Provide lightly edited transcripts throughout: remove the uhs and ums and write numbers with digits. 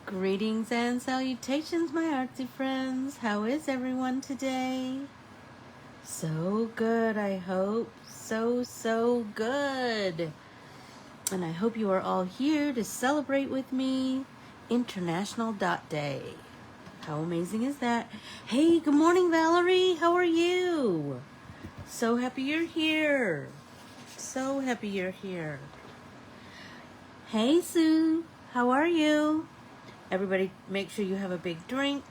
Greetings and salutations, my artsy friends. How is everyone today? So good, I hope. So good. And I hope you are all here to celebrate with me International Dot Day. How amazing is that? Hey, good morning, Valerie. How are you? So happy you're here. So happy you're here. Hey, Sue. How are you? Everybody, make sure you have a big drink.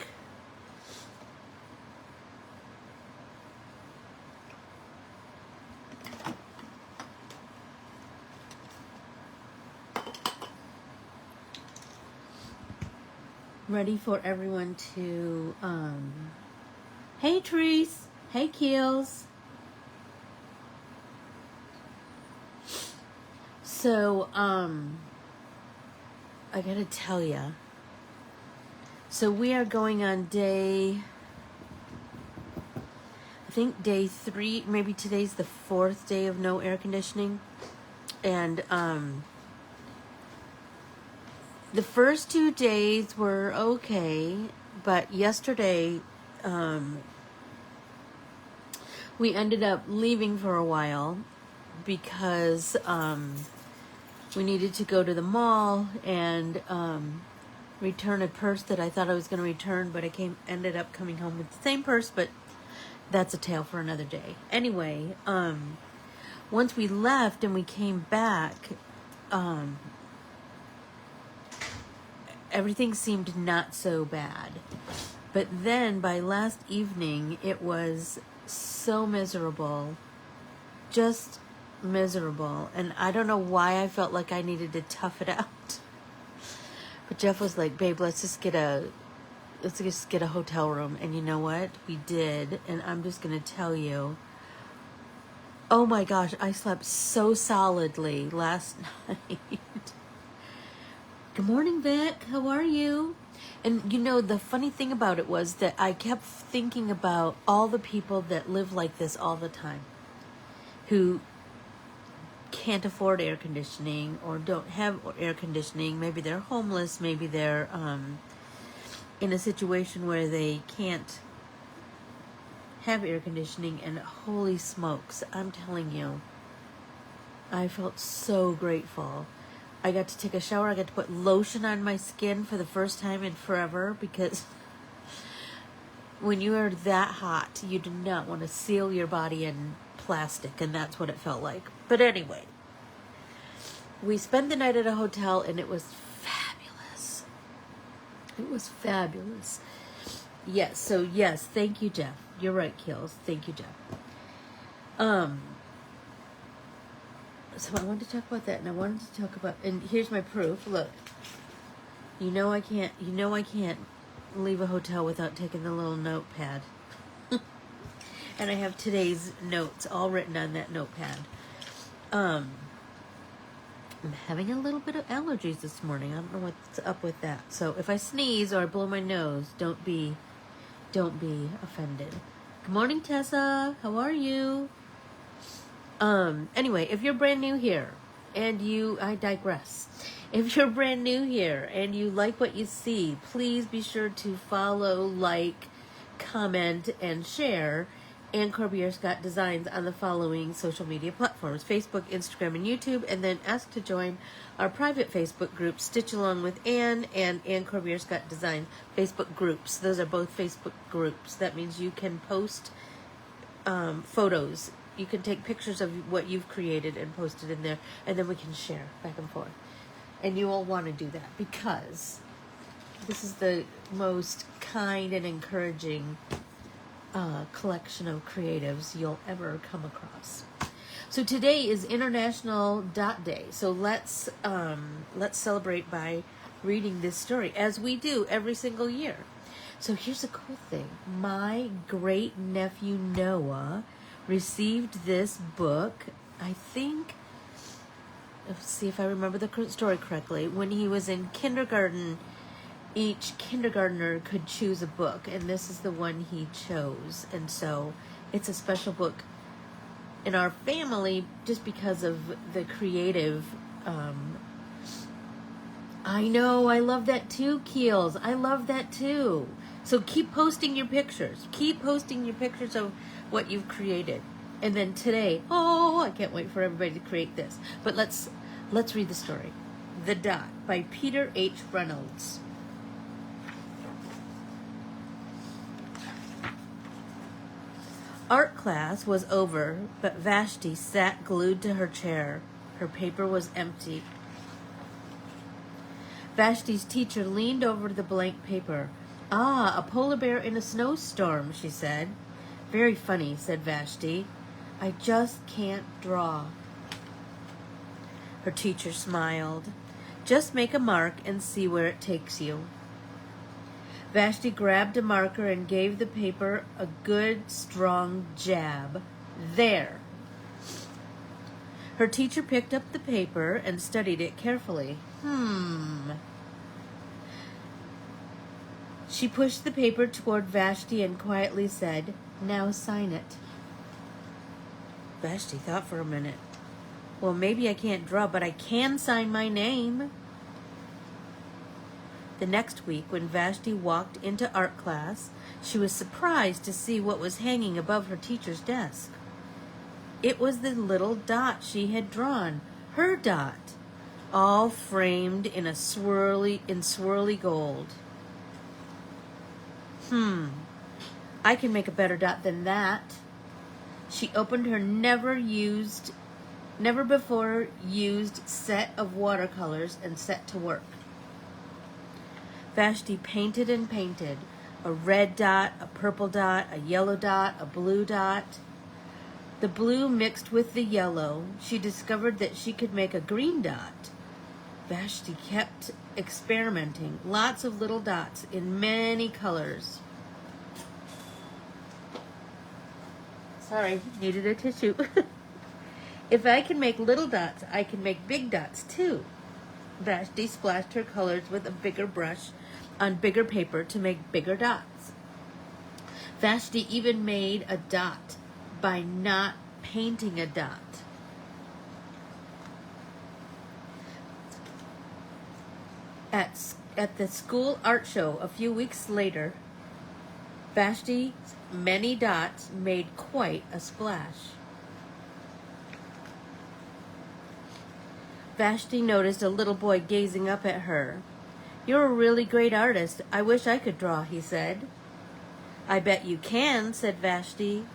Ready for everyone to, hey, Therese. Hey, Keels. So, I gotta tell ya. So we are going on day, I think day 3, maybe today's the 4th day of no air conditioning. And, the first 2 days were okay, but yesterday, we ended up leaving for a while because, we needed to go to the mall and, return a purse that I thought I was going to return, but ended up coming home with the same purse, but that's a tale for another day. Anyway, once we left and we came back, everything seemed not so bad. But then by last evening, it was so miserable, just miserable. And I don't know why I felt like I needed to tough it out. But Jeff was like, babe, let's just get a hotel room. And you know what? We did. And I'm just going to tell you, oh my gosh, I slept so solidly last night. Good morning, Vic. How are you? And you know, the funny thing about it was that I kept thinking about all the people that live like this all the time, who can't afford air conditioning or don't have air conditioning. Maybe they're homeless. Maybe they're in a situation where they can't have air conditioning. And holy smokes, I'm telling you, I felt so grateful. I got to take a shower. I got to put lotion on my skin for the first time in forever, because when you are that hot, you do not want to seal your body in plastic, and that's what it felt like. But anyway, we spent the night at a hotel, and it was fabulous. It was fabulous. Yes, so yes, thank you, Jeff. You're right, Kills. Thank you, Jeff. So I wanted to talk about that, and I wanted to talk about, and here's my proof. Look, you know I can't leave a hotel without taking the little notepad. And I have today's notes all written on that notepad. I'm having a little bit of allergies this morning. I don't know what's up with that. So if I sneeze or I blow my nose, don't be offended. Good morning, Tessa. How are you? Anyway, if you're brand new here and I digress. If you're brand new here and you like what you see, please be sure to follow, like, comment, and share Ann Corbiere-Scott Designs on the following social media platforms: Facebook, Instagram, and YouTube. And then ask to join our private Facebook group, Stitch Along with Ann and Ann Corbiere-Scott Designs Facebook groups. Those are both Facebook groups. That means you can post photos. You can take pictures of what you've created and post it in there, and then we can share back and forth. And you all want to do that because this is the most kind and encouraging collection of creatives you'll ever come across. So today is International Dot Day. So let's celebrate by reading this story, as we do every single year. So here's a cool thing. My great nephew Noah received this book, I think, let's see if I remember the story correctly, when he was in kindergarten. Each kindergartner could choose a book, and this is the one he chose. And so it's a special book in our family just because of the creative I know, I love that too, Keels. I love that too. So keep posting your pictures. Keep posting your pictures of what you've created. And then today, oh, I can't wait for everybody to create this. But let's read the story. The Dot by Peter H. Reynolds. Art class was over, but Vashti sat glued to her chair. Her paper was empty. Vashti's teacher leaned over the blank paper. Ah, a polar bear in a snowstorm, she said. Very funny, said Vashti. I just can't draw. Her teacher smiled. Just make a mark and see where it takes you. Vashti grabbed a marker and gave the paper a good, strong jab. There. Her teacher picked up the paper and studied it carefully. She pushed the paper toward Vashti and quietly said, Now sign it. Vashti thought for a minute. Well, maybe I can't draw, but I can sign my name. The next week, when Vashti walked into art class, she was surprised to see what was hanging above her teacher's desk. It was the little dot she had drawn, her dot, all framed in swirly gold. I can make a better dot than that. She opened her never before used set of watercolors and set to work. Vashti painted and painted, a red dot, a purple dot, a yellow dot, a blue dot. The blue mixed with the yellow. She discovered that she could make a green dot. Vashti kept experimenting, lots of little dots in many colors. Sorry, needed a tissue. If I can make little dots, I can make big dots too. Vashti splashed her colors with a bigger brush on bigger paper to make bigger dots. Vashti even made a dot by not painting a dot. At the school art show a few weeks later, Vashti's many dots made quite a splash. Vashti noticed a little boy gazing up at her. You're a really great artist. I wish I could draw, he said. I bet you can, said Vashti.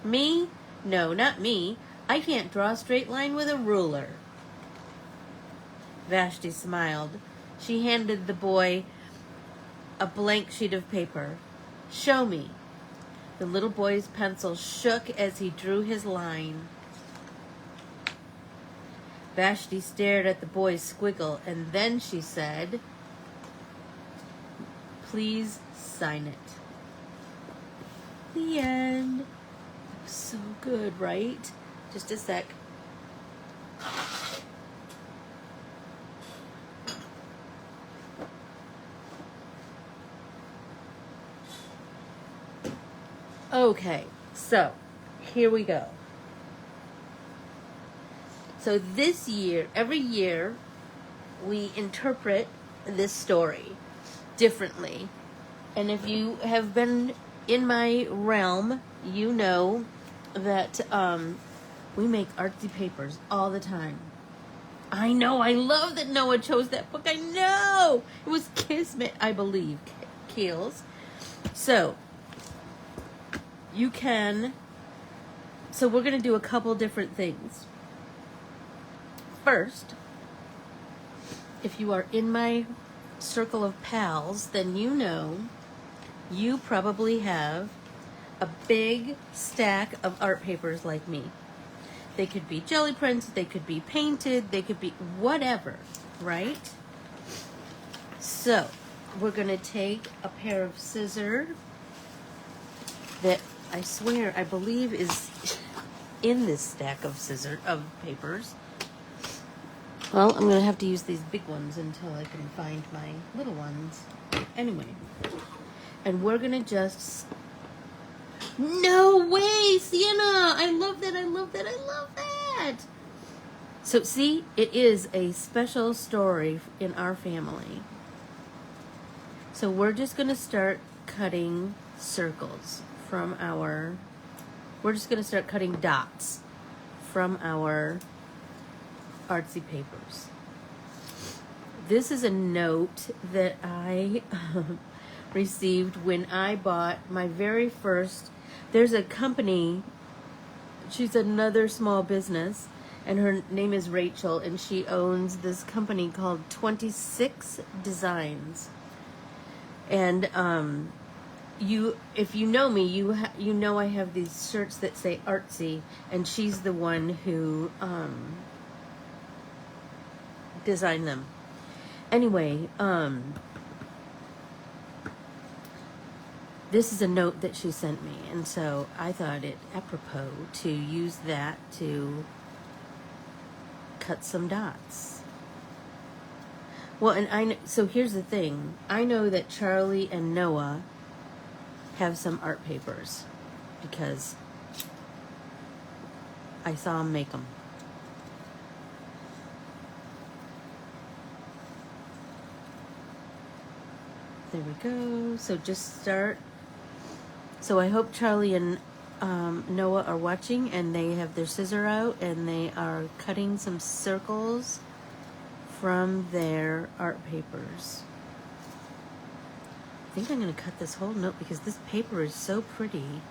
Me? No, not me. I can't draw a straight line with a ruler. Vashti smiled. She handed the boy a blank sheet of paper. Show me. The little boy's pencil shook as he drew his line. Vashti stared at the boy's squiggle, and then she said, Please sign it. The end. So good, right? Just a sec. Okay, so here we go. So this year, every year, we interpret this story differently. And if you have been in my realm, you know that we make artsy papers all the time. I know, I love that Noah chose that book. I know! It was Kismet, I believe, Keels. So we're going to do a couple different things. First, if you are in my circle of pals, then you know you probably have a big stack of art papers like me. They could be jelly prints, they could be painted, they could be whatever, right? So, we're going to take a pair of scissors that I swear, I believe is in this stack of papers. Well, I'm going to have to use these big ones until I can find my little ones. Anyway. And we're going to just... No way, Sienna! I love that, I love that, I love that! So see, it is a special story in our family. So we're just going to start cutting circles from our, we're just going to start cutting dots from our artsy papers. This is a note that I received when I bought my very first, there's a company, she's another small business, and her name is Rachel, and she owns this company called 26 Designs. And if you know me, you know I have these shirts that say artsy, and she's the one who designed them. Anyway, this is a note that she sent me, and so I thought it apropos to use that to cut some dots. Well, and so here's the thing. I know that Charlie and Noah have some art papers because I saw them make them. There we go. So just start. So I hope Charlie and Noah are watching, and they have their scissor out and they are cutting some circles from their art papers. I think I'm going to cut this whole note because this paper is so pretty.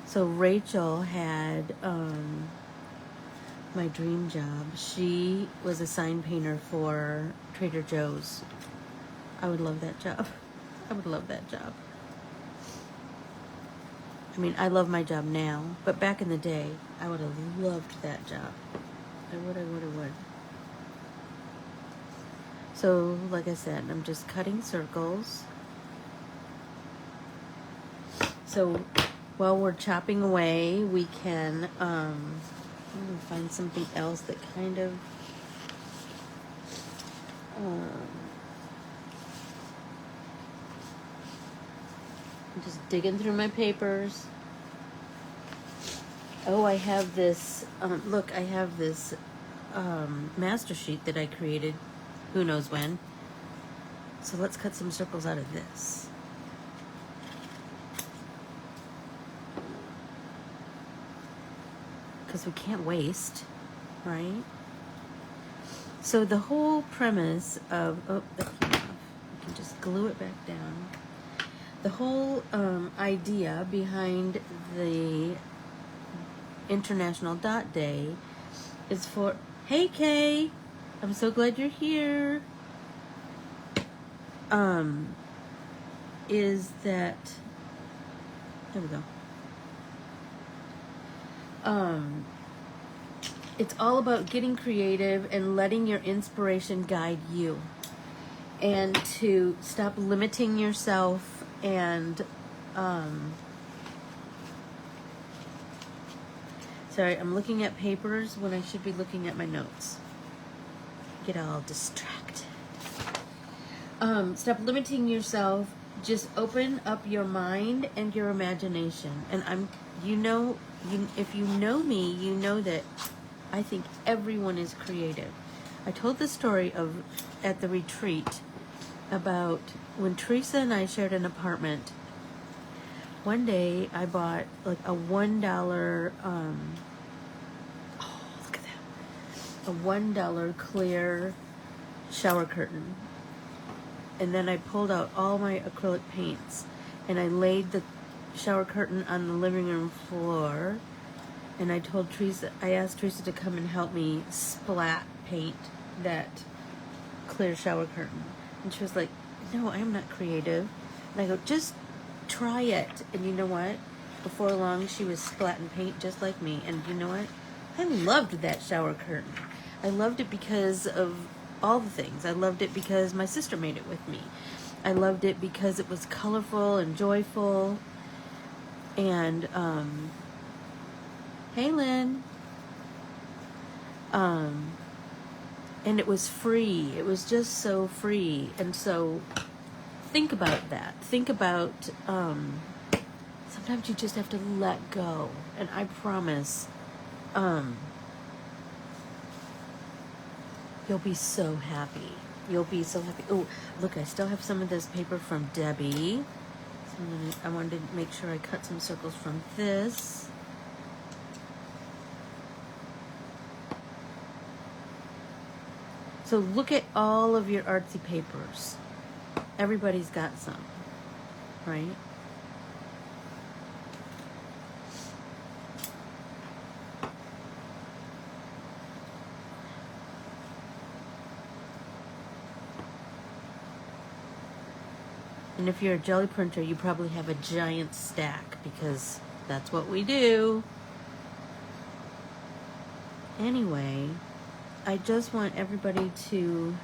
So Rachel had my dream job. She was a sign painter for Trader Joe's. I would love that job. I would love that job. I mean, I love my job now, but back in the day, I would have loved that job. I would. So, like I said, I'm just cutting circles. So, while we're chopping away, we can find something else that kind of I'm just digging through my papers. Oh, I have this, look, I have this master sheet that I created, who knows when. So let's cut some circles out of this. Because we can't waste, right? So the whole premise of, oh, that came off. You can just glue it back down. The whole idea behind the International Dot Day is for, hey Kay, I'm so glad you're here. Is that, there we go. It's all about getting creative and letting your inspiration guide you, and to stop limiting yourself and sorry, I'm looking at papers when I should be looking at my notes. Get all distracted. Stop limiting yourself. Just open up your mind and your imagination. And if you know me, you know that I think everyone is creative. I told the story of at the retreat about when Teresa and I shared an apartment. One day I bought like a $1 oh, look at that. A $1 clear shower curtain. And then I pulled out all my acrylic paints and I laid the shower curtain on the living room floor, and I asked Teresa to come and help me splat paint that clear shower curtain. And she was like, no, I'm not creative. And I go, just try it. And you know what? Before long, she was splatting paint just like me. And you know what? I loved that shower curtain. I loved it because of all the things. I loved it because my sister made it with me. I loved it because it was colorful and joyful. And, hey Lynn. And it was free. It was just so free. And so think about that. Think about Sometimes you just have to let go. And I promise, you'll be so happy. You'll be so happy. Oh, look, I still have some of this paper from Debbie. So I wanted to make sure I cut some circles from this. So look at all of your artsy papers. Everybody's got some, right? And if you're a jelly printer, you probably have a giant stack because that's what we do. Anyway, I just want everybody to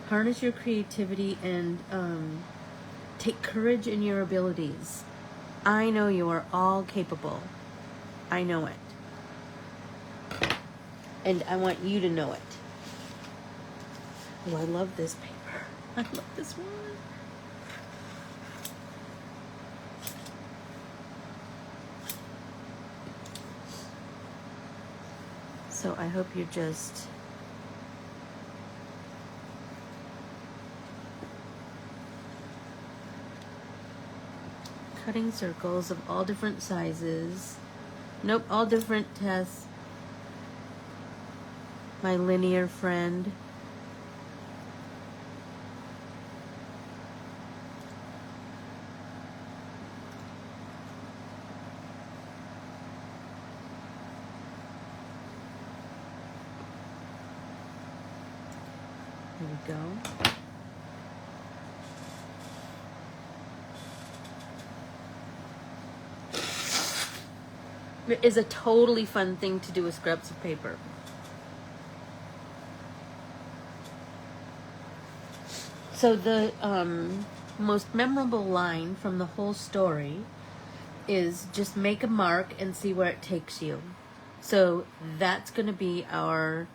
harness your creativity and take courage in your abilities. I know you are all capable. I know it. And I want you to know it. Oh, I love this paper. I love this one. So I hope you're just cutting circles of all different sizes. Nope, all different tests. My linear friend. There we go. It is a totally fun thing to do with scraps of paper. So the most memorable line from the whole story is just make a mark and see where it takes you. So that's going to be our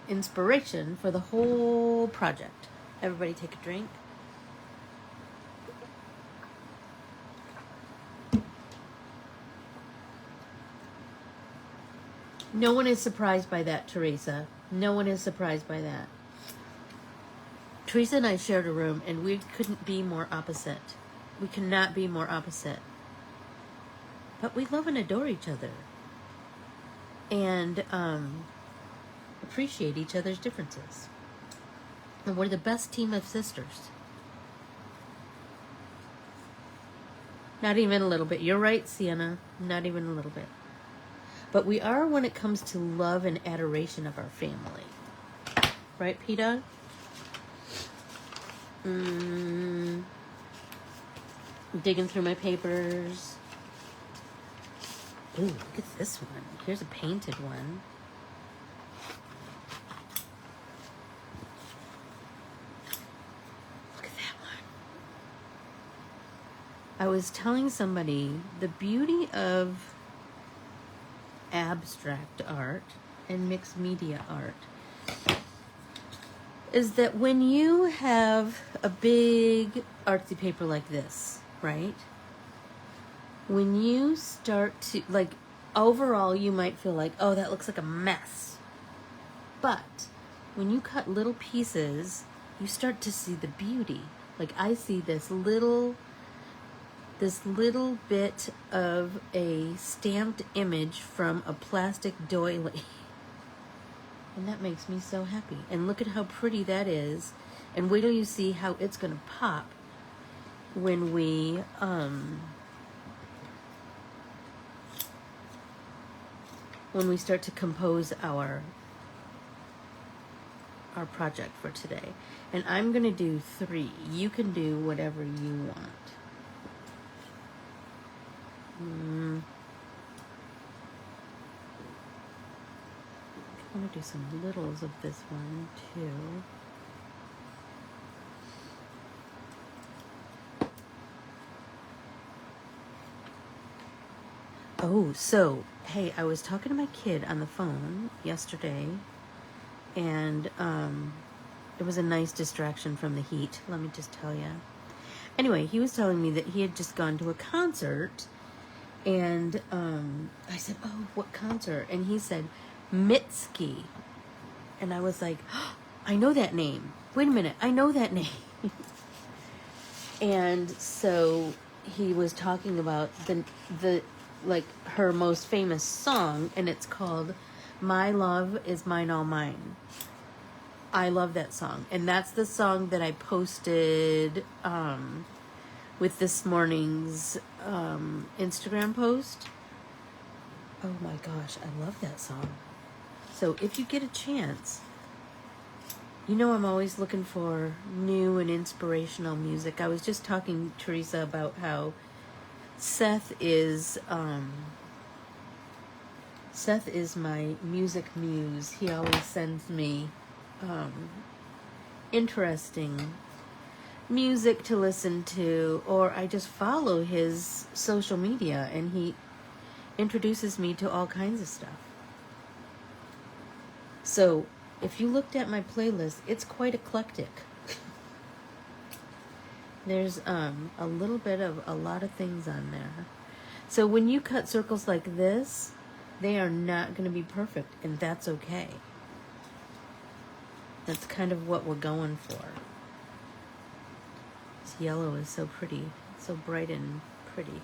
inspiration for the whole project. Everybody take a drink. No one is surprised by that, Teresa. No one is surprised by that. Teresa and I shared a room and we couldn't be more opposite. We cannot be more opposite. But we love and adore each other. And appreciate each other's differences. And we're the best team of sisters. Not even a little bit. You're right, Sienna. Not even a little bit. But we are when it comes to love and adoration of our family. Right, Peter? Digging through my papers. Ooh, look at this one. Here's a painted one. Look at that one. I was telling somebody the beauty of abstract art and mixed media art is that when you have a big artsy paper like this, right? When you start to, like, overall you might feel like, oh, that looks like a mess. But when you cut little pieces, you start to see the beauty. Like, I see this little bit of a stamped image from a plastic doily. And that makes me so happy. And look at how pretty that is. And wait till you see how it's going to pop when we start to compose our project for today. And I'm going to do 3. You can do whatever you want. I'm going to do some littles of this one too. Oh, so, hey, I was talking to my kid on the phone yesterday, and it was a nice distraction from the heat, let me just tell you. Anyway, he was telling me that he had just gone to a concert, and I said, "Oh, what concert?" And he said, "Mitski," and I was like, oh, "I know that name. Wait a minute, I know that name." And so he was talking about the like her most famous song, and it's called "My Love Is Mine All Mine." I love that song, and that's the song that I posted with this morning's Instagram post. Oh my gosh, I love that song. So if you get a chance, you know I'm always looking for new and inspirational music. I was just talking to Teresa about how Seth is my music muse. He always sends me interesting music to listen to, or I just follow his social media and he introduces me to all kinds of stuff. So if you looked at my playlist, it's quite eclectic. There's a little bit of a lot of things on there. So when you cut circles like this, they are not going to be perfect, and that's okay. That's kind of what we're going for. This yellow is so pretty, so bright and pretty.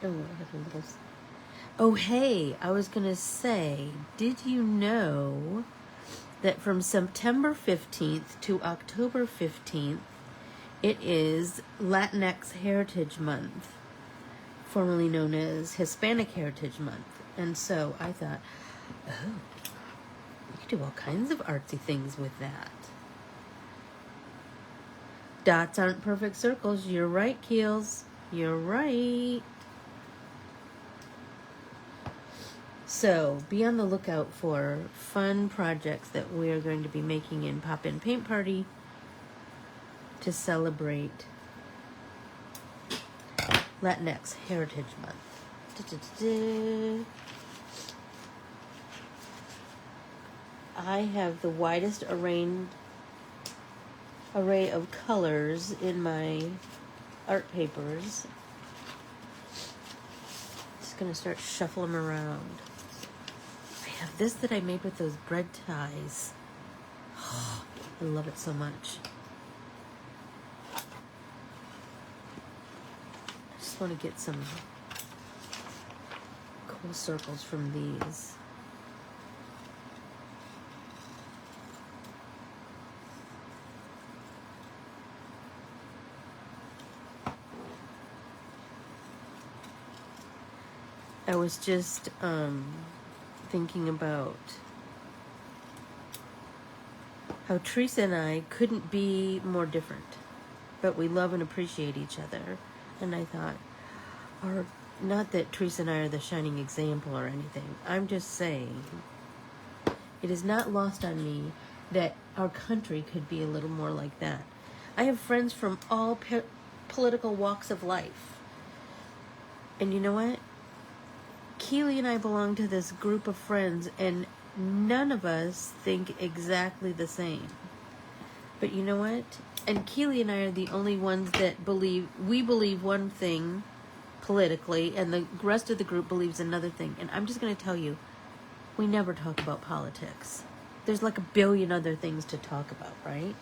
Oh, I have a little... Oh, hey, I was going to say, did you know that from September 15th to October 15th, it is Latinx Heritage Month, formerly known as Hispanic Heritage Month. And so I thought, oh, you could do all kinds of artsy things with that. Dots aren't perfect circles. You're right, Keels. You're right. So be on the lookout for fun projects that we're going to be making in Pop-In Paint Party to celebrate Latinx Heritage Month. I have the widest array of colors in my art papers. Just gonna start shuffling them around. I have this that I made with those bread ties. Oh, I love it so much. I just want to get some cool circles from these. I was just thinking about how Teresa and I couldn't be more different, but we love and appreciate each other. And I thought, or not that Teresa and I are the shining example or anything. I'm just saying, it is not lost on me that our country could be a little more like that. I have friends from all political walks of life. And you know what? Keely and I belong to this group of friends, and none of us think exactly the same. But you know what? And Keely and I are the only ones that believe one thing politically, and the rest of the group believes another thing. And I'm just going to tell you, we never talk about politics. There's like a billion other things to talk about, right?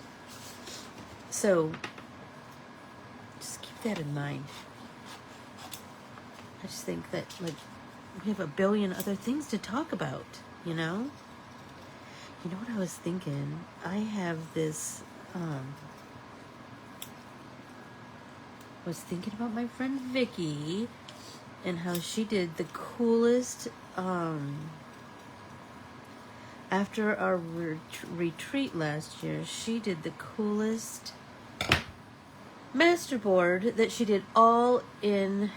So just keep that in mind. I just think that, like, we have a billion other things to talk about, you know? You know what I was thinking? I have this, I was thinking about my friend Vicky and how she did the coolest, after our retreat last year, she did the coolest masterboard that she did all in,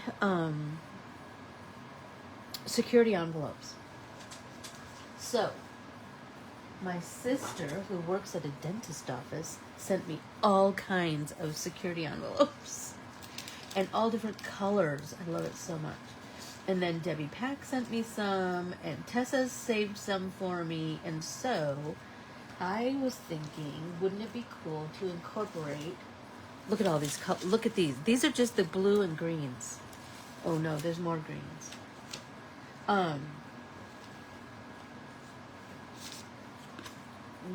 security envelopes. So, my sister, who works at a dentist office, sent me all kinds of security envelopes. And all different colors. I love it so much. And then Debbie Pack sent me some, and Tessa saved some for me. And so, I was thinking, wouldn't it be cool to incorporate? Look at all these. Look at these. These are just the blue and greens. Oh no, there's more greens. Um,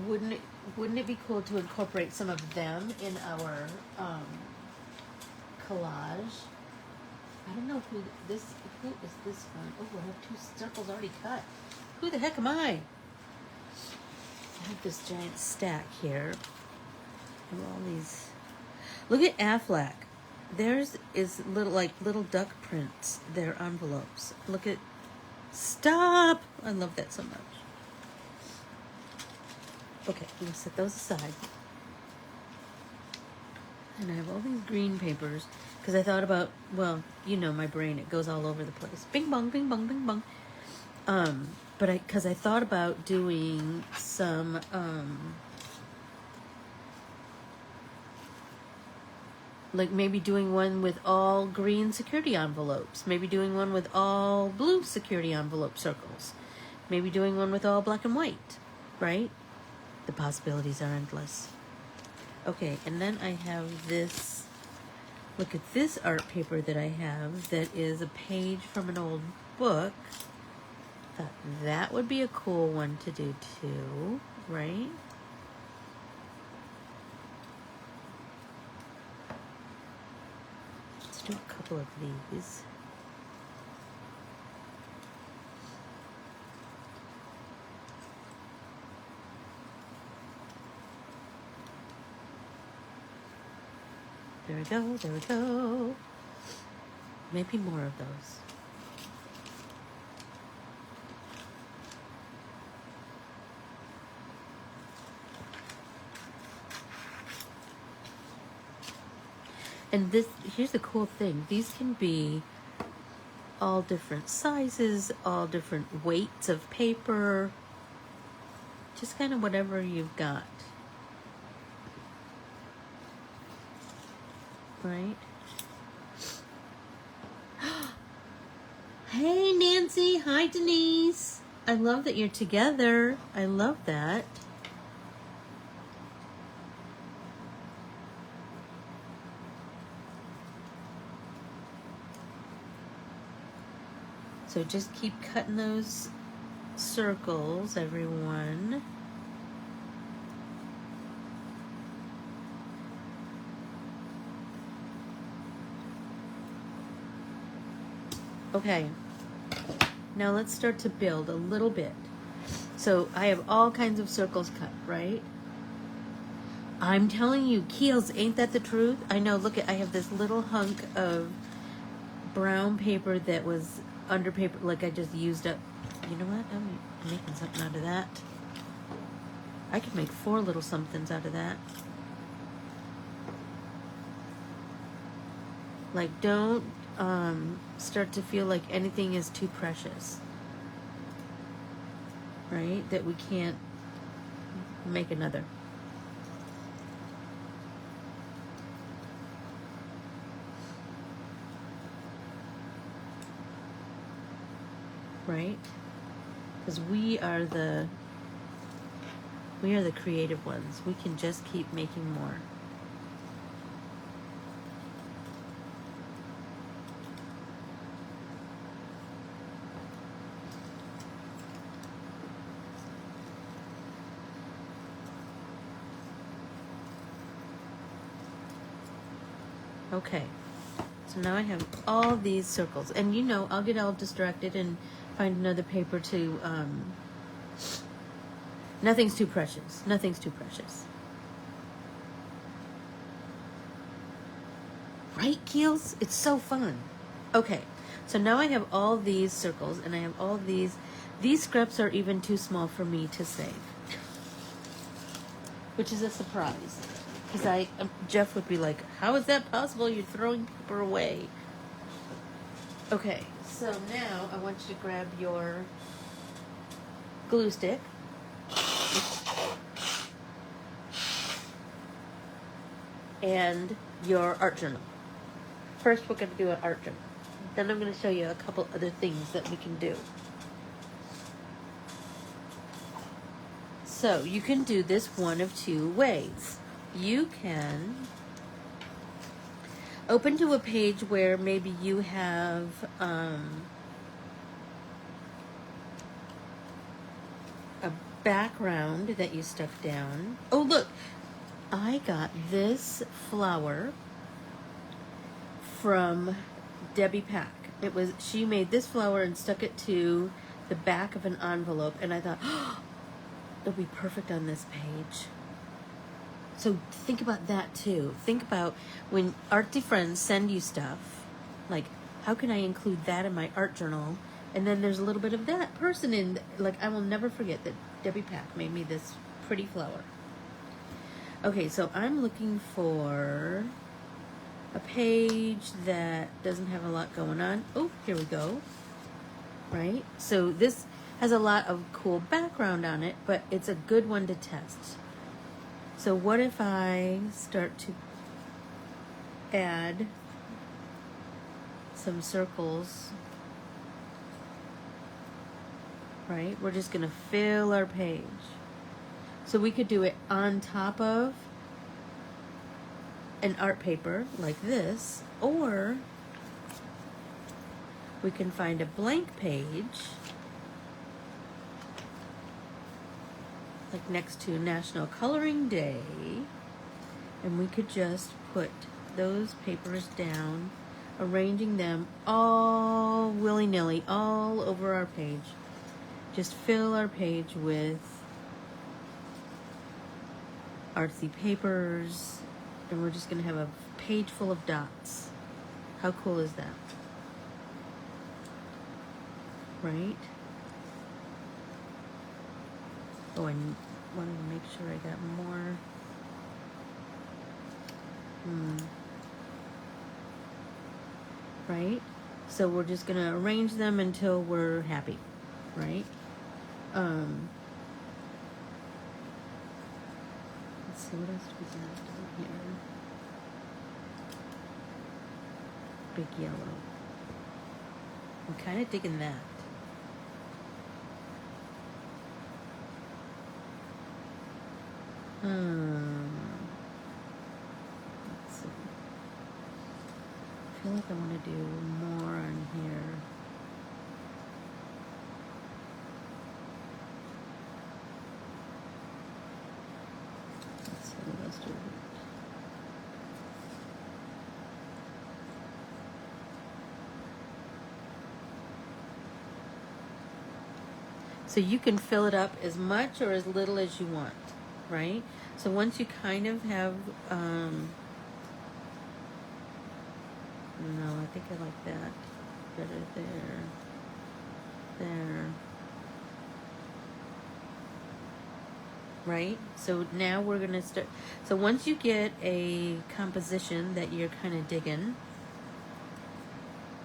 wouldn't it be cool to incorporate some of them in our collage? I don't know who is this one. Oh, I have 2 circles already cut. Who the heck am I? I have this giant stack here of all these. Look at Aflac. Theirs is little duck prints. They're envelopes. Look at. Stop! I love that so much. Okay, I'm gonna set those aside. And I have all these green papers because I thought about, well, you know my brain, it goes all over the place. Bing bong, bing bong, bing bong. But because I thought about doing some like maybe doing one with all green security envelopes, maybe doing one with all blue security envelope circles, maybe doing one with all black and white, right? The possibilities are endless. Okay, and then I have this. Look at this art paper that I have that is a page from an old book. Thought that would be a cool one to do too, right? Let's do a couple of these. There we go, there we go. Maybe more of those. And this, here's the cool thing. These can be all different sizes, all different weights of paper. Just kind of whatever you've got. Right? Hey, Nancy. Hi, Denise. I love that you're together. I love that. So just keep cutting those circles, everyone. Okay, now let's start to build a little bit. So I have all kinds of circles cut, right? I'm telling you, Keels, ain't that the truth? I know, look at, I have this little hunk of brown paper that was under paper, like I just used up. You know what? I'm making something out of that. I could make 4 little somethings out of that. Like, don't start to feel like anything is too precious, right? That we can't make another. Right? Because we are the creative ones. We can just keep making more. Okay, so now I have all these circles, and you know, I'll get all distracted and find another paper to, nothing's too precious. Nothing's too precious. Right, Keels? It's so fun. Okay, so now I have all these circles, and I have all these scraps are even too small for me to save, which is a surprise. Because Jeff would be like, how is that possible? You're throwing paper away. Okay, so now I want you to grab your glue stick. And your art journal. First, we're going to do an art journal. Then I'm going to show you a couple other things that we can do. So you can do this one of two ways. You can open to a page where maybe you have a background that you stuck down. Oh, look, I got this flower from Debbie Pack. She made this flower and stuck it to the back of an envelope, and I thought, oh, it'll be perfect on this page. So think about that too. Think about when artsy friends send you stuff, like, how can I include that in my art journal? And then there's a little bit of that person in, like, I will never forget that Debbie Pack made me this pretty flower. Okay, so I'm looking for a page that doesn't have a lot going on. Oh, here we go. Right? So this has a lot of cool background on it, but it's a good one to test. So what if I start to add some circles, right? We're just going to fill our page. So we could do it on top of an art paper like this, or we can find a blank page like next to National Coloring Day, and we could just put those papers down, arranging them all willy-nilly all over our page. Just fill our page with artsy papers, and we're just going to have a page full of dots. How cool is that? Right? Oh, I wanted to make sure I got more. Right? So we're just going to arrange them until we're happy. Right? Let's see, what else do we have down here? Big yellow. I'm kind of digging that. Let's see. I feel like I want to do more on here. Let's see, let's do it. So you can fill it up as much or as little as you want, right? So once you kind of have, no, I think I like that better there, right? So now we're gonna start, so once you get a composition that you're kind of digging,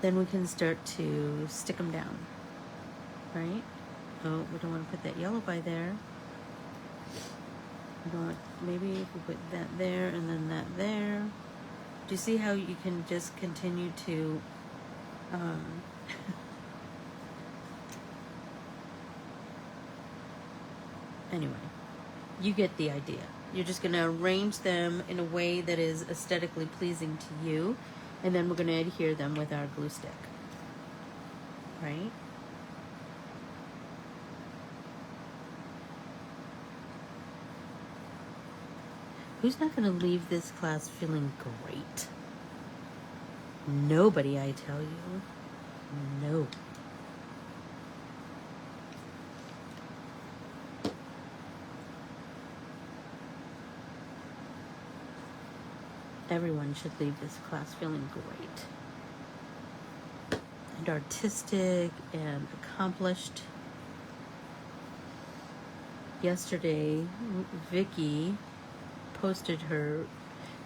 then we can start to stick them down, right? Oh, we don't want to put that yellow by there. We don't want, maybe if we put that there and then that there. Do you see how you can just continue to anyway, you get the idea. You're just going to arrange them in a way that is aesthetically pleasing to you, and then we're going to adhere them with our glue stick, right? Who's not going to leave this class feeling great? Nobody, I tell you. No. Everyone should leave this class feeling great and artistic and accomplished. Yesterday, Vicky posted her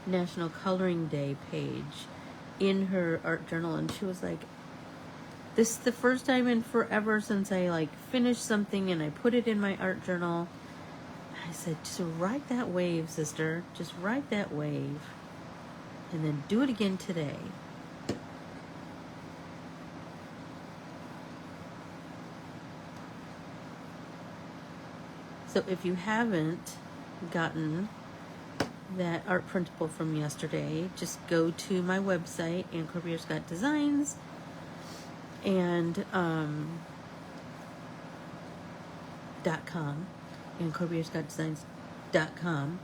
National Coloring Day page in her art journal, and she was like, this is the first time in forever since I like finished something and I put it in my art journal. I said, just ride that wave, sister. Just ride that wave. And then do it again today. So if you haven't gotten that art printable from yesterday, just go to my website and Corbiere-Scott Designs and .com and Corbiere-Scott-Designs.com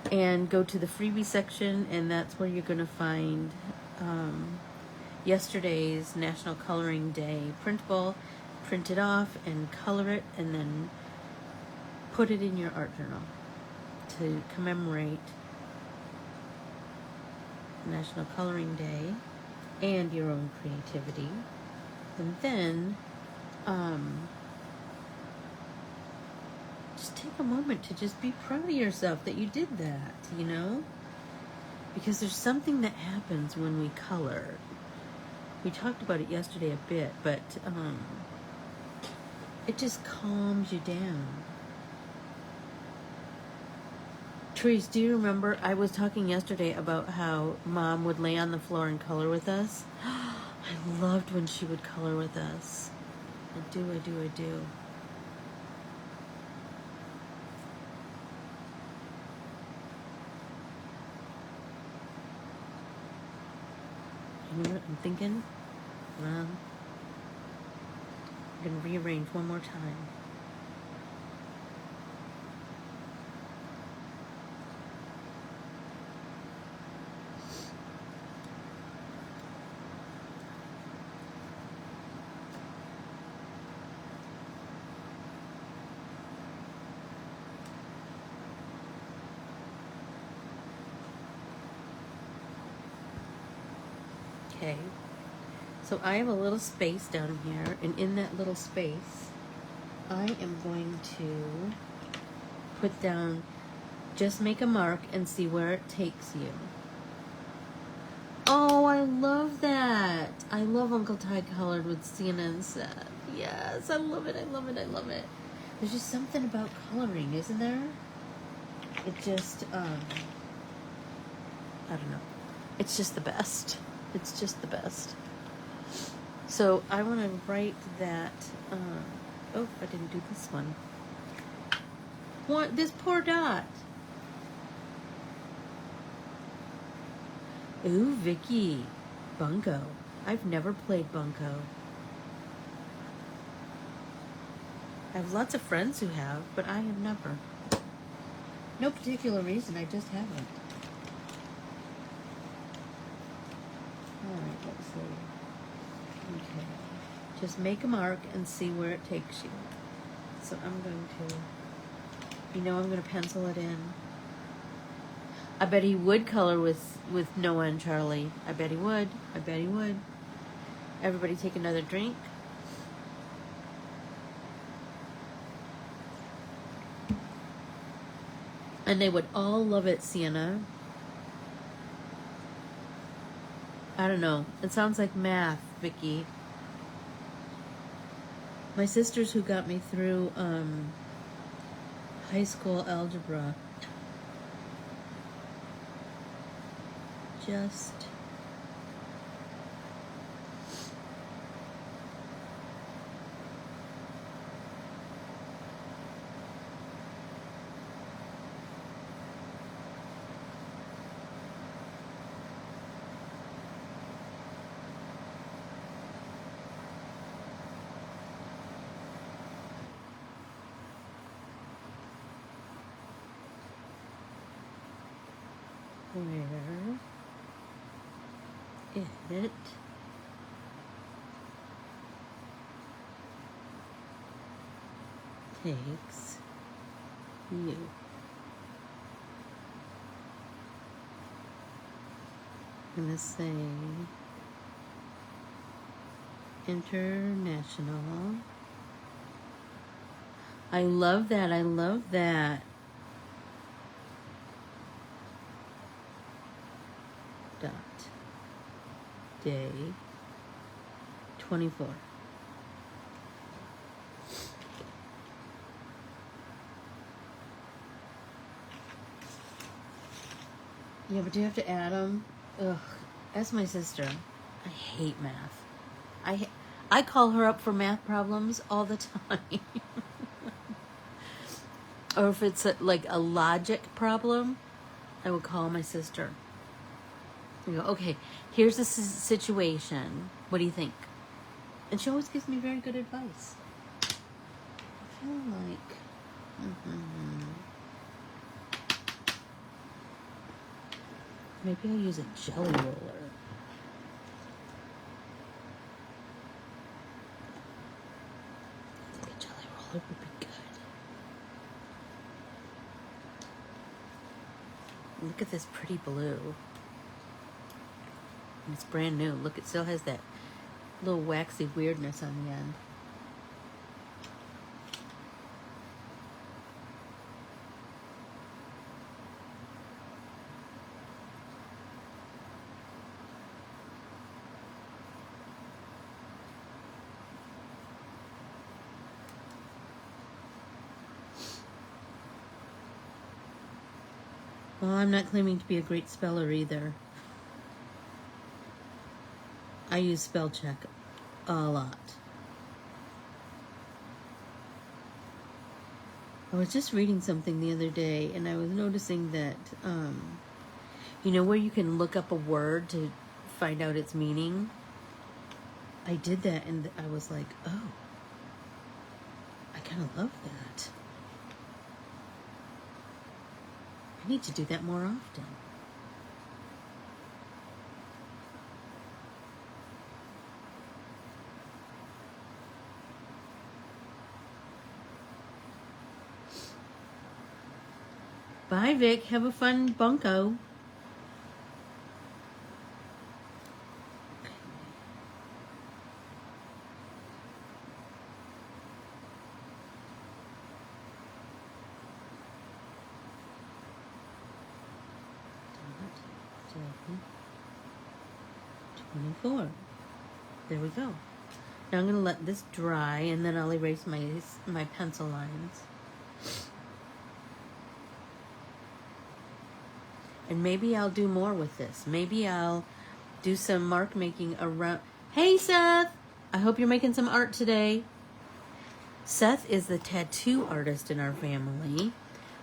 and go to the freebie section, and that's where you're going to find yesterday's National Coloring Day printable. Print it off and color it, and then put it in your art journal to commemorate National Coloring Day and your own creativity. And then just take a moment to just be proud of yourself that you did that, you know? Because there's something that happens when we color. We talked about it yesterday a bit, but it just calms you down. Therese, do you remember I was talking yesterday about how Mom would lay on the floor and color with us? I loved when she would color with us. I do. You know what I'm thinking? I'm going to rearrange one more time. Okay, so I have a little space down here, and in that little space, I am going to put down, just make a mark and see where it takes you. Oh, I love that. I love Uncle Ty colored with Sienna and Sept. Yes, I love it. There's just something about coloring, isn't there? It just, I don't know. It's just the best. It's just the best. So I want to write that. Oh, I didn't do this one. What? This poor dot. Ooh, Vicky. Bunko. I've never played Bunko. I have lots of friends who have, but I have never. No particular reason, I just haven't. Alright, let's see. Okay. Just make a mark and see where it takes you. So I'm going to, I'm going to pencil it in. I bet he would color with Noah and Charlie. I bet he would. Everybody take another drink. And they would all love it, Sienna. I don't know. It sounds like math, Vicky. My sisters who got me through high school algebra just where it takes you. I'm going to say international. I love that. Dot. Day 24. Yeah, but do you have to add them? Ugh, that's my sister. I hate math. I call her up for math problems all the time. Or if it's like a logic problem, I would call my sister. You go, okay, here's the situation. What do you think? And she always gives me very good advice. I feel like... Maybe I'll use a jelly roller. I think a jelly roller would be good. Look at this pretty blue. And it's brand new. Look, it still has that little waxy weirdness on the end. Well, I'm not claiming to be a great speller either. I use spell check a lot. I was just reading something the other day, and I was noticing that, you know, where you can look up a word to find out its meaning? I did that, and I was like, oh, I kind of love that. I need to do that more often. Bye, Vic. Have a fun bunko. Okay. 24. There we go. Now I'm going to let this dry, and then I'll erase my pencil lines. And maybe I'll do more with this. Maybe I'll do some mark making around... Hey, Seth! I hope you're making some art today. Seth is the tattoo artist in our family.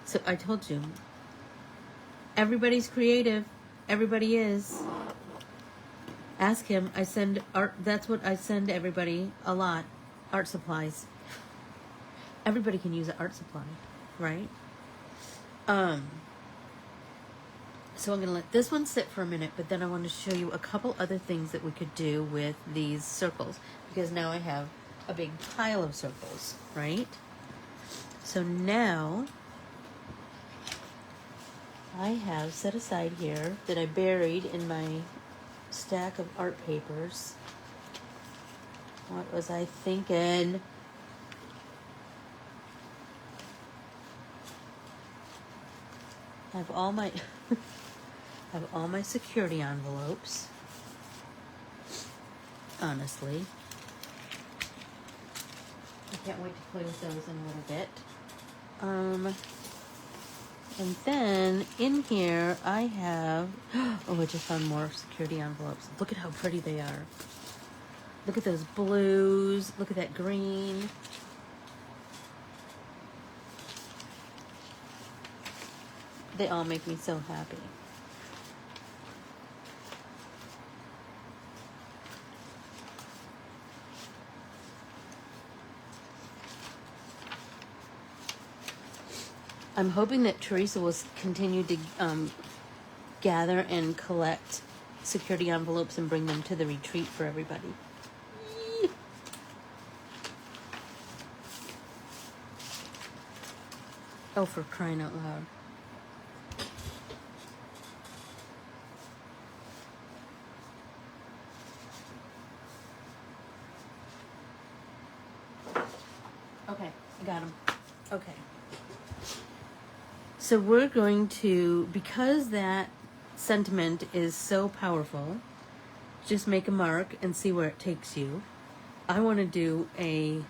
So I told you, everybody's creative. Everybody is. Ask him. I send art. That's what I send everybody a lot. Art supplies. Everybody can use an art supply, right? So I'm going to let this one sit for a minute, but then I want to show you a couple other things that we could do with these circles, because now I have a big pile of circles, right? So now I have set aside here that I buried in my stack of art papers. What was I thinking? I have all my security envelopes. Honestly, I can't wait to play with those in a little bit. And then in here I have, oh, I just found more security envelopes. Look at how pretty they are. Look at those blues. Look at that green. They all make me so happy. I'm hoping that Teresa will continue to gather and collect security envelopes and bring them to the retreat for everybody. Oh, for crying out loud. Okay, I got them. Okay. So we're going to, because that sentiment is so powerful, just make a mark and see where it takes you. I want to do a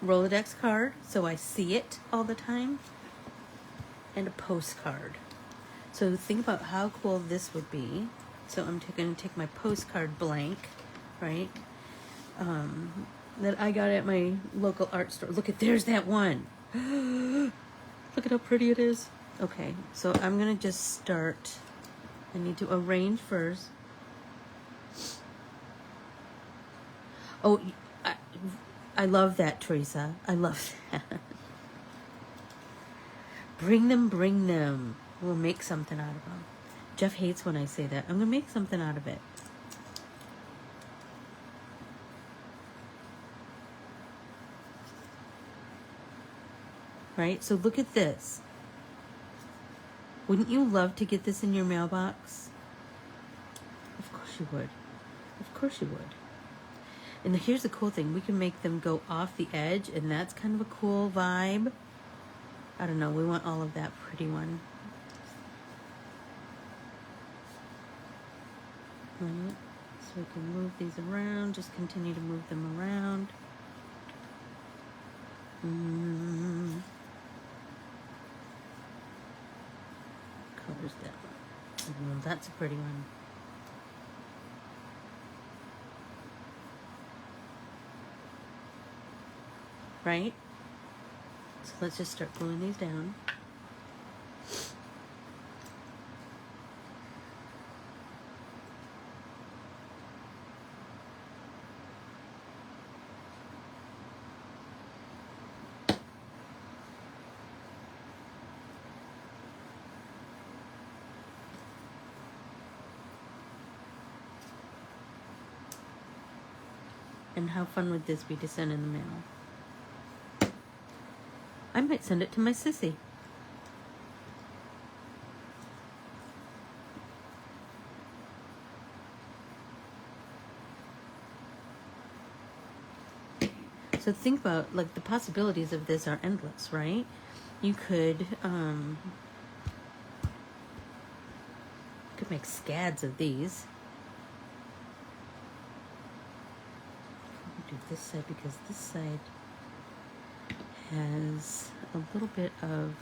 Rolodex card so I see it all the time, and a postcard. So think about how cool this would be. So I'm going to take my postcard blank, right, that I got at my local art store. Look at, there's that one. Look at how pretty it is. Okay, so I'm gonna just start. I need to arrange first. Oh, I love that, Teresa. I love that. Bring them, bring them. We'll make something out of them. Jeff hates when I say that. I'm gonna make something out of it. Right? So look at this. Wouldn't you love to get this in your mailbox? Of course you would. Of course you would. And here's the cool thing. We can make them go off the edge, and that's kind of a cool vibe. I don't know. We want all of that pretty one. Right? So we can move these around. Just continue to move them around. Colors down. That's a pretty one. Right? So let's just start gluing these down. And how fun would this be to send in the mail? I might send it to my sissy. So think about, like, the possibilities of this are endless, right? You could make scads of these. Do this side because this side has a little bit of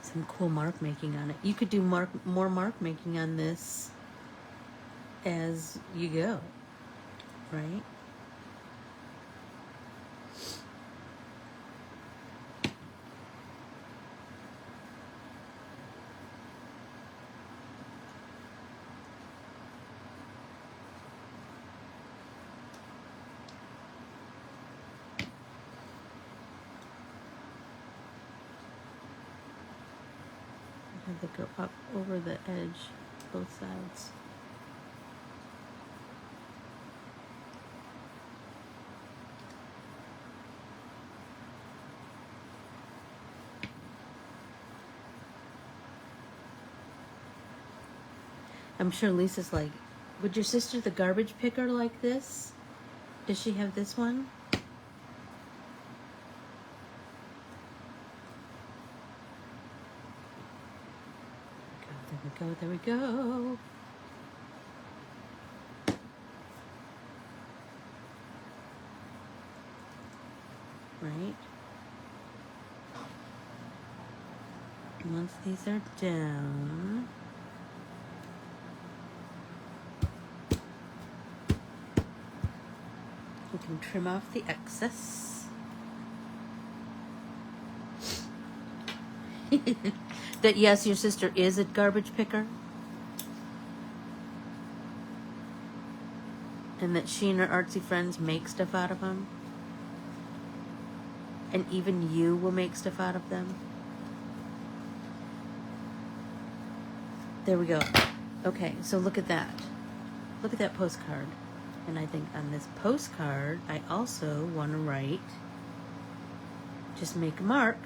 some cool mark making on it. You could do more mark making on this as you go, right? Have to go up over the edge, both sides. I'm sure Lisa's like, would your sister, the garbage picker, like this? Does she have this one? There we go. Right? Once these are down, we can trim off the excess. That yes, your sister is a garbage picker, and that she and her artsy friends make stuff out of them, and even you will make stuff out of them. There we go. Okay, so look at that. Look at that postcard. And I think on this postcard, I also want to write, just make a mark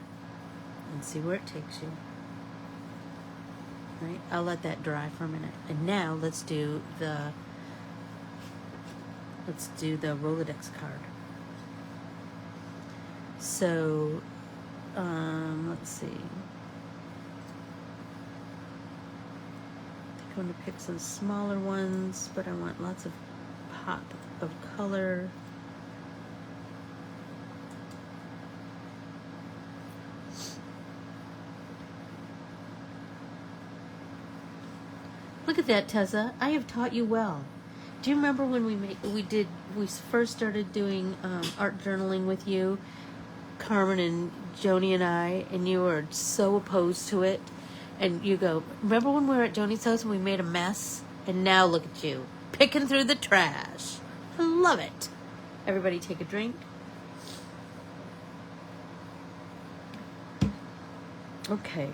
and see where it takes you. Right? I'll let that dry for a minute. And now let's do the Rolodex card. So, let's see. I'm going to pick some smaller ones, but I want lots of pop of color. Look at that, Tessa. I have taught you well. Do you remember when we first started doing art journaling with you, Carmen and Joni and I, and you were so opposed to it, and you go, remember when we were at Joni's house and we made a mess, and now look at you picking through the trash. I love it. Everybody take a drink. Okay.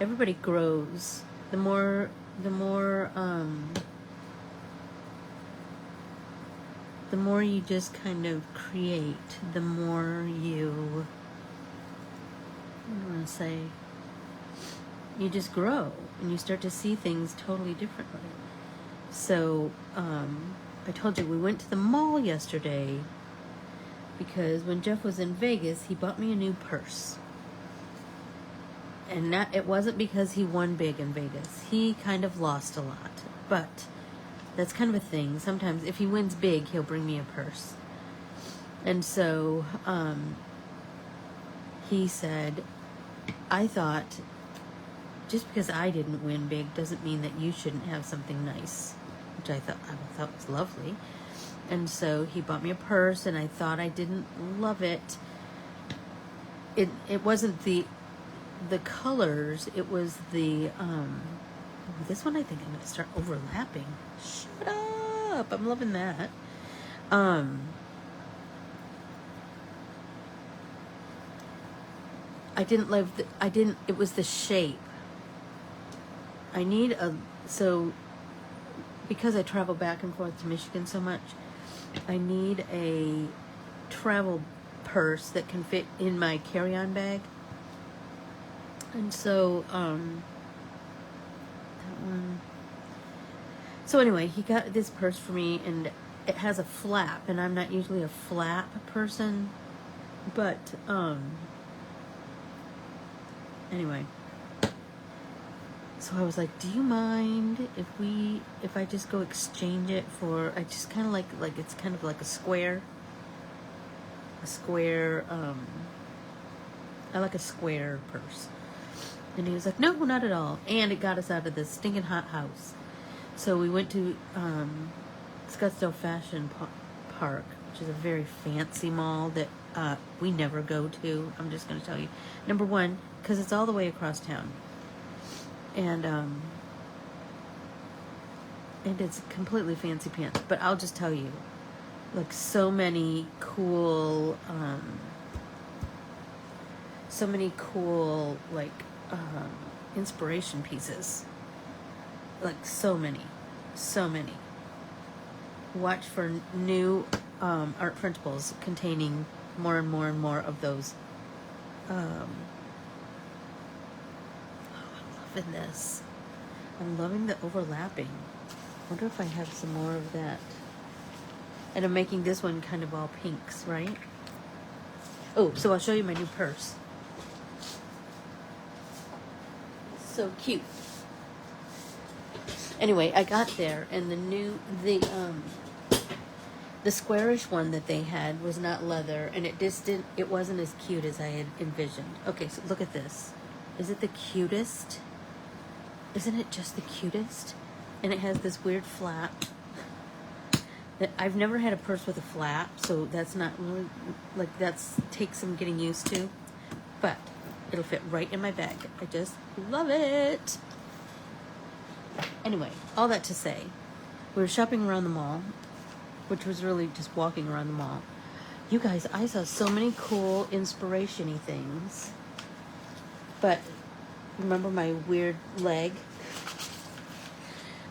Everybody grows. The more you just kind of create, the more you, I want to say, you just grow and you start to see things totally differently. So, I told you we went to the mall yesterday because when Jeff was in Vegas, he bought me a new purse. And it wasn't because he won big in Vegas. He kind of lost a lot. But that's kind of a thing. Sometimes if he wins big, he'll bring me a purse. And so he said, I thought, just because I didn't win big doesn't mean that you shouldn't have something nice. Which I thought was lovely. And so he bought me a purse, and I thought I didn't love it. It wasn't the colors, it was the this one I think I'm going to start overlapping. Shut up. I'm loving that. I didn't love it was the shape. Because I travel back and forth to Michigan so much, I need a travel purse that can fit in my carry-on bag. And so, that one. So anyway, he got this purse for me, and it has a flap, and I'm not usually a flap person, but, anyway. So I was like, do you mind if I just go exchange it for, I just kind of like it's kind of like a square, I like a square purse. And he was like, no, not at all. And it got us out of this stinking hot house. So we went to Scottsdale Fashion Park, which is a very fancy mall that we never go to. I'm just going to tell you. Number one, because it's all the way across town. And it's completely fancy pants. But I'll just tell you, like, so many cool, like, inspiration pieces. Like, so many. Watch for new art principles containing more and more and more of those. I'm loving this. I'm loving the overlapping. I wonder if I have some more of that. And I'm making this one kind of all pinks, right? Oh, so I'll show you my new purse. So cute. Anyway, I got there, and the squarish one that they had was not leather, and it wasn't as cute as I had envisioned. Okay, so look at this. Is it the cutest? Isn't it just the cutest? And it has this weird flap. I've never had a purse with a flap, so that's not really, like, takes some getting used to, but it'll fit right in my bag. I just love it. Anyway, all that to say, we were shopping around the mall, which was really just walking around the mall. You guys, I saw so many cool inspiration-y things, but remember my weird leg?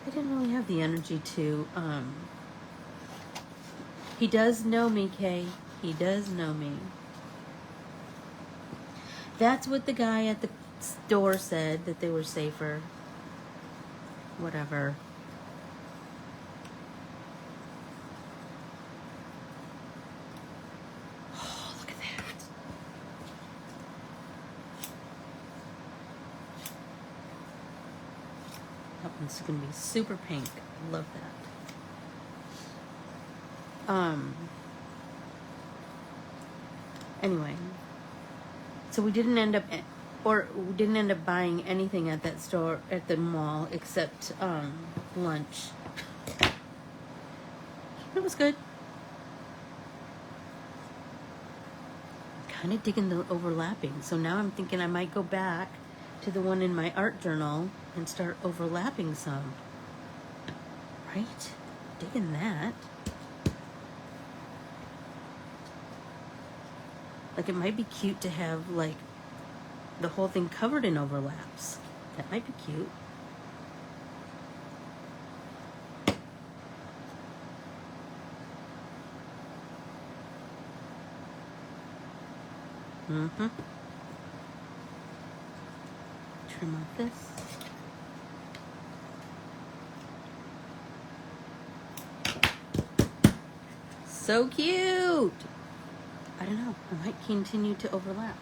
I didn't really have the energy to, he does know me, Kay. He does know me. That's what the guy at the store said, that they were safer. Whatever. Oh, look at that. That one's going to be super pink. Love that. Anyway, so we didn't end up or didn't end up buying anything at that store, at the mall, except lunch. It was good. Kind of digging the overlapping. So now I'm thinking I might go back to the one in my art journal and start overlapping some. Right? Digging that. Like, it might be cute to have, like, the whole thing covered in overlaps. That might be cute. Trim off this. So cute! I don't know. I might continue to overlap.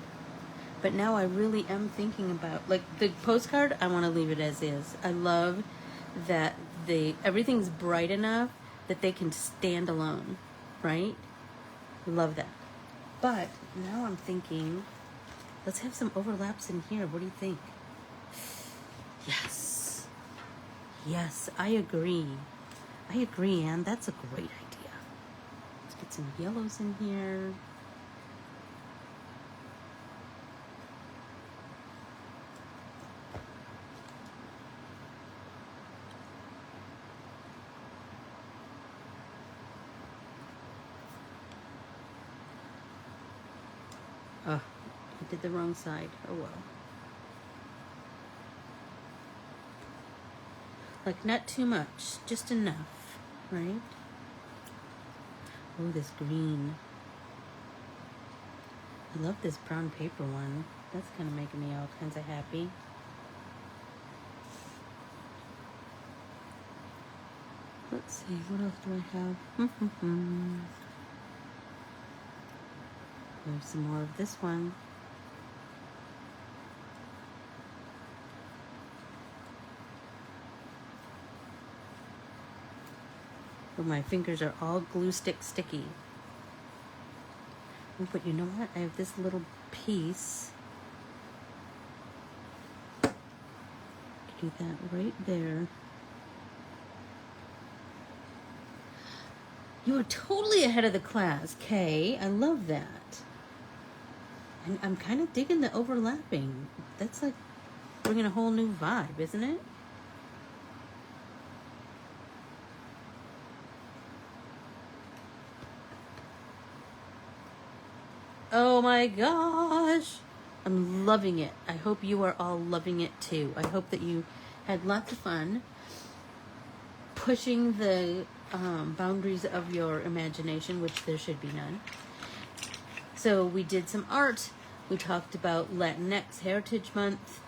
But now I really am thinking about, like, the postcard, I want to leave it as is. I love that everything's bright enough that they can stand alone, right? Love that. But now I'm thinking, let's have some overlaps in here. What do you think? Yes. Yes, I agree. I agree, Anne. That's a great idea. Let's get some yellows in here. Oh, I did the wrong side. Oh well. Like, not too much, just enough, right? Oh, this green. I love this brown paper one. That's kind of making me all kinds of happy. Let's see, what else do I have? There's some more of this one. Oh, my fingers are all glue stick sticky. Oh, but you know what? I have this little piece. Do that right there. You are totally ahead of the class, Kay. I love that. And I'm kind of digging the overlapping. That's like bringing a whole new vibe, isn't it? Oh my gosh. I'm loving it. I hope you are all loving it too. I hope that you had lots of fun pushing the boundaries of your imagination, which there should be none. So we did some art. We talked about Latinx Heritage Month,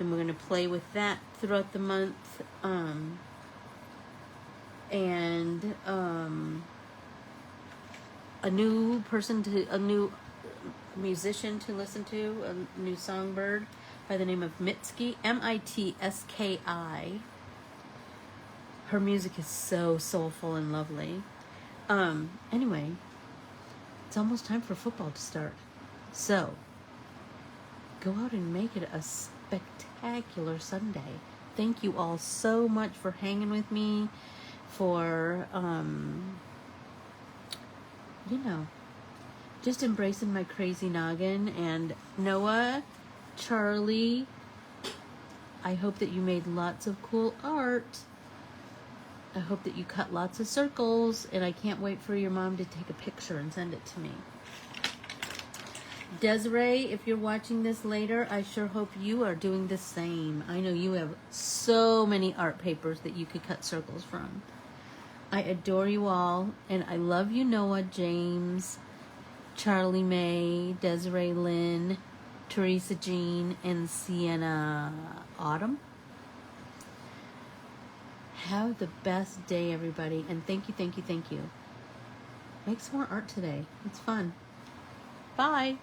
and we're going to play with that throughout the month. A new musician to listen to, a new songbird by the name of Mitski, Mitski. Her music is so soulful and lovely. Anyway, it's almost time for football to start. So, go out and make it a spectacular Sunday. Thank you all so much for hanging with me, for, just embracing my crazy noggin. And Noah, Charlie, I hope that you made lots of cool art. I hope that you cut lots of circles, and I can't wait for your mom to take a picture and send it to me. Desiree, if you're watching this later, I sure hope you are doing the same. I know you have so many art papers that you could cut circles from. I adore you all, and I love you, Noah, James, Charlie May, Desiree Lynn, Teresa Jean, and Sienna Autumn. Have the best day, everybody, and thank you. Make some more art today. It's fun. Bye.